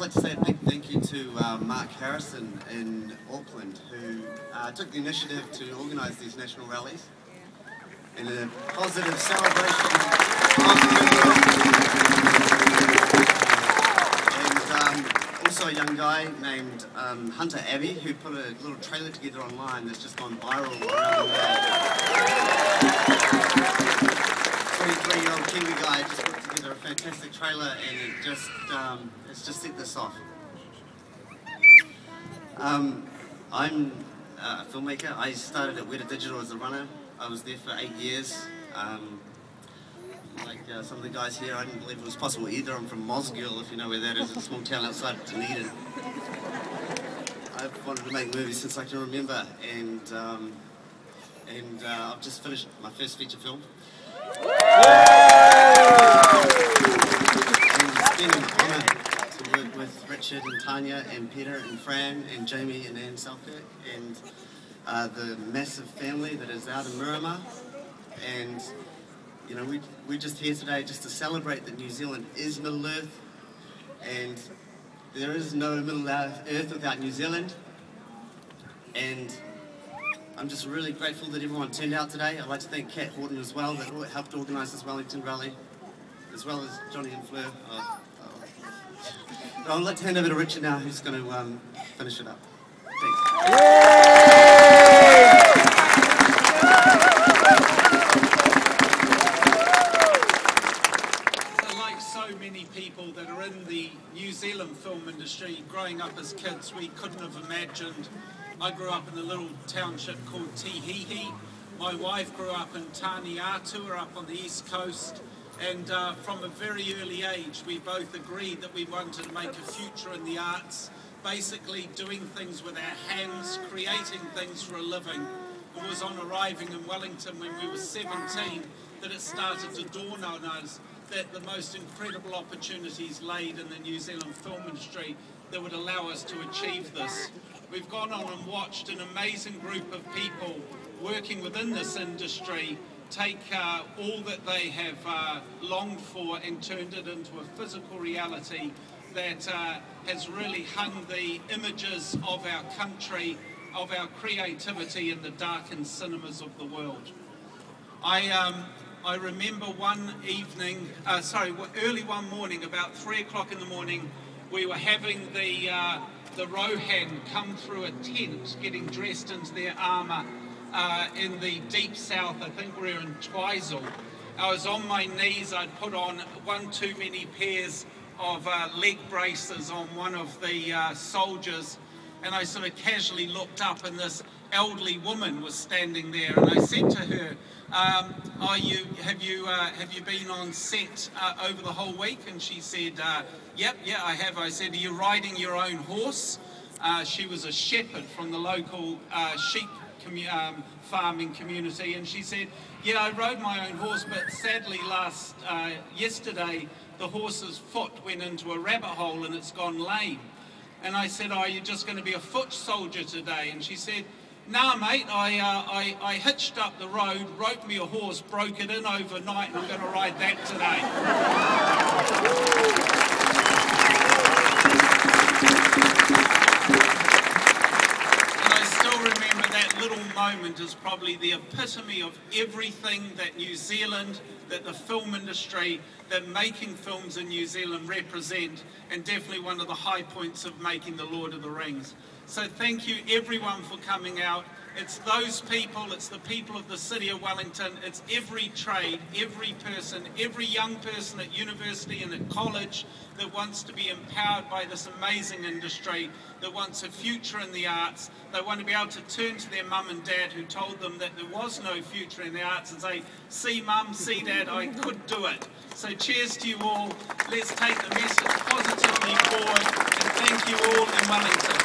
like to say a big thank you to Mark Harrison in Auckland, who took the initiative to organise these national rallies in a positive celebration of and also a young guy named Hunter Abbey, who put a little trailer together online that's just gone viral around the world. 23-year-old Kiwi guy just put together a fantastic trailer, and it's just set this off. I'm a filmmaker. I started at Weta Digital as a runner. I was there for 8 years. Like some of the guys here, I didn't believe it was possible either. I'm from Mosgiel, if you know where that is, a small town outside of Dunedin. I've wanted to make movies since I can remember, and I've just finished my first feature film. And it's been an honour to work with Richard and Tanya and Peter and Fran and Jamie and Anne Selkirk and the massive family that is out in Miramar. And you know, we're just here today just to celebrate that New Zealand is Middle Earth, and there is no Middle Earth without New Zealand. And I'm just really grateful that everyone turned out today. I'd like to thank Kat Horton as well, that helped organise this Wellington Rally, as well as Johnny and Fleur. But I'd like to hand over to Richard now, who's going to finish it up. Thanks. Like so many people that are in the New Zealand film industry, growing up as kids, we couldn't have imagined. I grew up in a little township called Tihihi. My wife grew up in Taniatua up on the east coast, and from a very early age we both agreed that we wanted to make a future in the arts, basically doing things with our hands, creating things for a living. It was on arriving in Wellington when we were 17 that it started to dawn on us that the most incredible opportunities laid in the New Zealand film industry that would allow us to achieve this. We've gone on and watched an amazing group of people working within this industry take all that they have longed for and turned it into a physical reality that has really hung the images of our country, of our creativity in the darkened cinemas of the world. I remember one evening, early one morning, about 3 o'clock in the morning, we were having the Rohan come through a tent, getting dressed into their armour in the deep south. I think we were in Twizel. I was on my knees. I'd put on one too many pairs of leg braces on one of the soldiers, and I sort of casually looked up, and this elderly woman was standing there, and I said to her, have you been on set over the whole week? And she said, yeah, I have. I said, are you riding your own horse? She was a shepherd from the local sheep farming community, and she said, yeah, I rode my own horse, but sadly yesterday the horse's foot went into a rabbit hole and it's gone lame. And I said, are you just going to be a foot soldier today? And she said, nah, mate, I hitched up the road, roped me a horse, broke it in overnight, and I'm going to ride that today. And I still remember that little moment as probably the epitome of everything that New Zealand, that the film industry, that making films in New Zealand represent, and definitely one of the high points of making The Lord of the Rings. So thank you everyone for coming out. It's those people, it's the people of the city of Wellington, it's every trade, every person, every young person at university and at college that wants to be empowered by this amazing industry, that wants a future in the arts. They want to be able to turn to their mum and dad who told them that there was no future in the arts and say, see mum, see dad, I could do it. So cheers to you all. Let's take the message positively forward, and thank you all in Wellington.